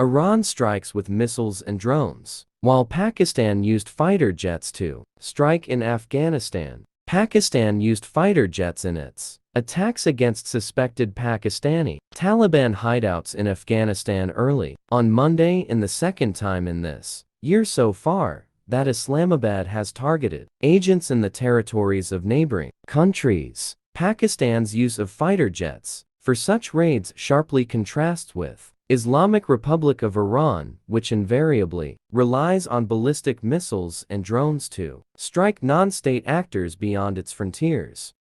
Iran strikes with missiles and drones, while Pakistan used fighter jets to strike in Afghanistan. Pakistan used fighter jets in its attacks against suspected Pakistani Taliban hideouts in Afghanistan early on Monday, in the second time in this year so far that Islamabad has targeted agents in the territories of neighboring countries. Pakistan's use of fighter jets for such raids sharply contrasts with Islamic Republic of Iran, which invariably relies on ballistic missiles and drones to strike non-state actors beyond its frontiers.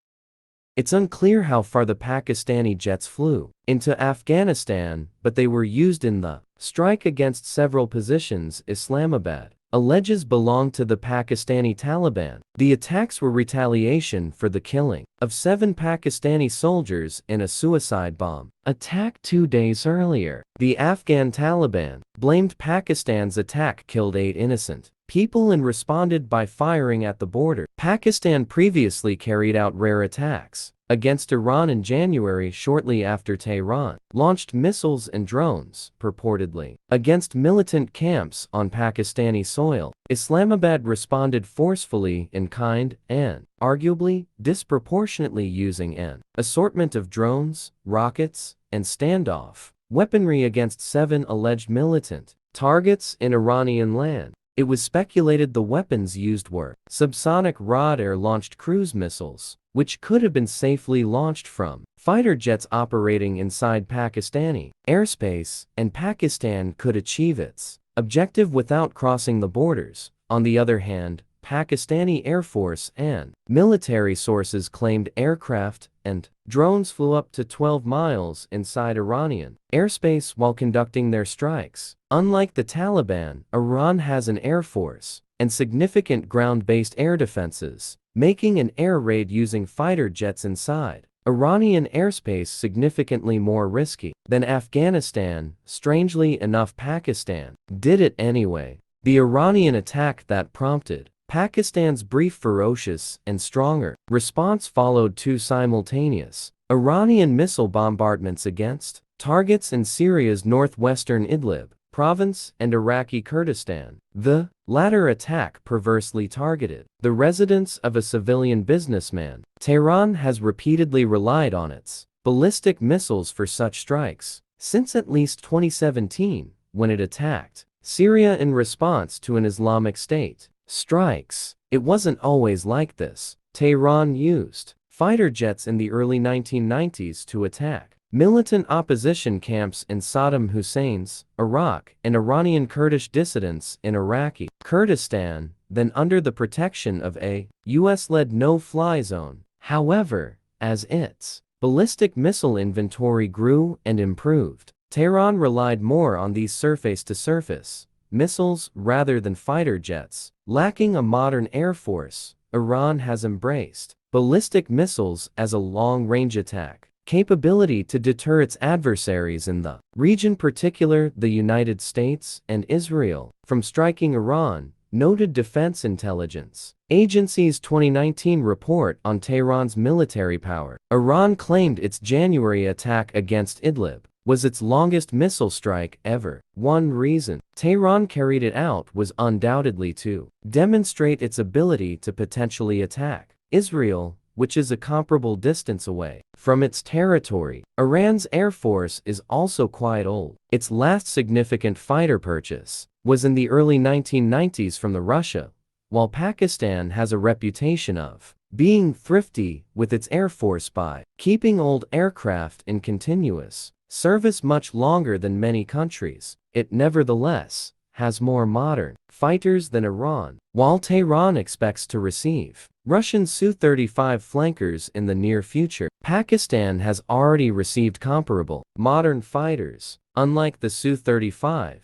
It's unclear how far the Pakistani jets flew into Afghanistan, but they were used in the strike against several positions Islamabad alleges belong to the Pakistani Taliban. The attacks were retaliation for the killing of 7 Pakistani soldiers in a suicide bomb attack 2 days earlier. The Afghan Taliban blamed Pakistan's attack killed 8 innocent people and responded by firing at the border. Pakistan previously carried out rare attacks against Iran in January shortly after Tehran launched missiles and drones, purportedly, against militant camps on Pakistani soil. Islamabad responded forcefully in kind and, arguably, disproportionately using an assortment of drones, rockets, and standoff weaponry against 7 alleged militant targets in Iranian land. It was speculated the weapons used were subsonic rod air-launched cruise missiles, which could have been safely launched from fighter jets operating inside Pakistani airspace, and Pakistan could achieve its objective without crossing the borders. On the other hand, Pakistani Air Force and military sources claimed aircraft and drones flew up to 12 miles inside Iranian airspace while conducting their strikes. Unlike the Taliban, Iran has an air force and significant ground-based air defenses, making an air raid using fighter jets inside Iranian airspace significantly more risky than Afghanistan. Strangely enough, Pakistan did it anyway. The Iranian attack that prompted Pakistan's brief ferocious and stronger response followed 2 simultaneous Iranian missile bombardments against targets in Syria's northwestern Idlib province and Iraqi Kurdistan. The latter attack perversely targeted the residence of a civilian businessman. Tehran has repeatedly relied on its ballistic missiles for such strikes since at least 2017, when it attacked Syria in response to an Islamic State strikes. It wasn't always like this. Tehran used fighter jets in the early 1990s to attack militant opposition camps in Saddam Hussein's Iraq and Iranian Kurdish dissidents in Iraqi Kurdistan, then under the protection of a US-led no-fly zone. However, as its ballistic missile inventory grew and improved, Tehran relied more on these surface-to-surface missiles rather than fighter jets. Lacking a modern air force, Iran has embraced ballistic missiles as a long-range attack capability to deter its adversaries in the region, particularly the United States and Israel, from striking Iran, noted Defense Intelligence Agency's 2019 report on Tehran's military power. Iran claimed its January attack against Idlib was its longest missile strike ever. One reason Tehran carried it out was undoubtedly to demonstrate its ability to potentially attack Israel, which is a comparable distance away from its territory. Iran's air force is also quite old. Its last significant fighter purchase was in the early 1990s from Russia, while Pakistan has a reputation of being thrifty with its air force by keeping old aircraft in continuous service much longer than many countries. It nevertheless has more modern fighters than Iran. While Tehran expects to receive Russian Su-35 flankers in the near future, Pakistan has already received comparable modern fighters. Unlike the Su-35,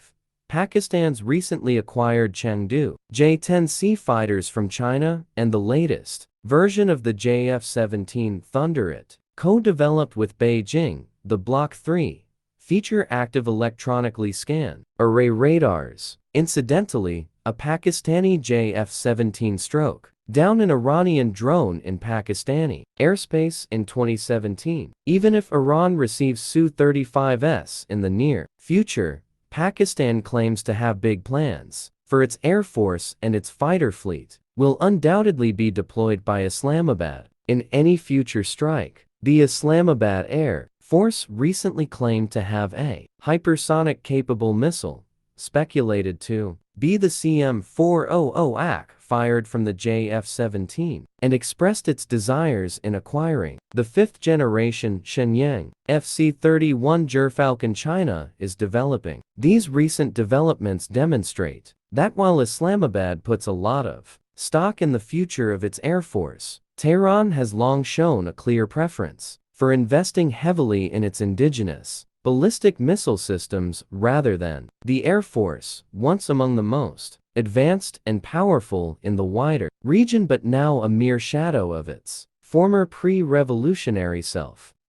Pakistan's recently acquired Chengdu J-10C fighters from China and the latest version of the JF-17 Thunder it, co-developed with Beijing, the Block 3, feature active electronically scanned array radars. Incidentally, a Pakistani JF-17 struck down an Iranian drone in Pakistani airspace in 2017. Even if Iran receives Su-35s in the near future, Pakistan claims to have big plans for its air force, and its fighter fleet will undoubtedly be deployed by Islamabad in any future strike. The Islamabad Air Force recently claimed to have a hypersonic-capable missile, speculated to be the CM-400 fired from the JF-17, and expressed its desires in acquiring the fifth-generation Shenyang FC-31 Gerfalcon China is developing. These recent developments demonstrate that while Islamabad puts a lot of stock in the future of its air force, Tehran has long shown a clear preference for investing heavily in its indigenous ballistic missile systems rather than the Air Force, once among the most advanced and powerful in the wider region but now a mere shadow of its former pre-revolutionary self.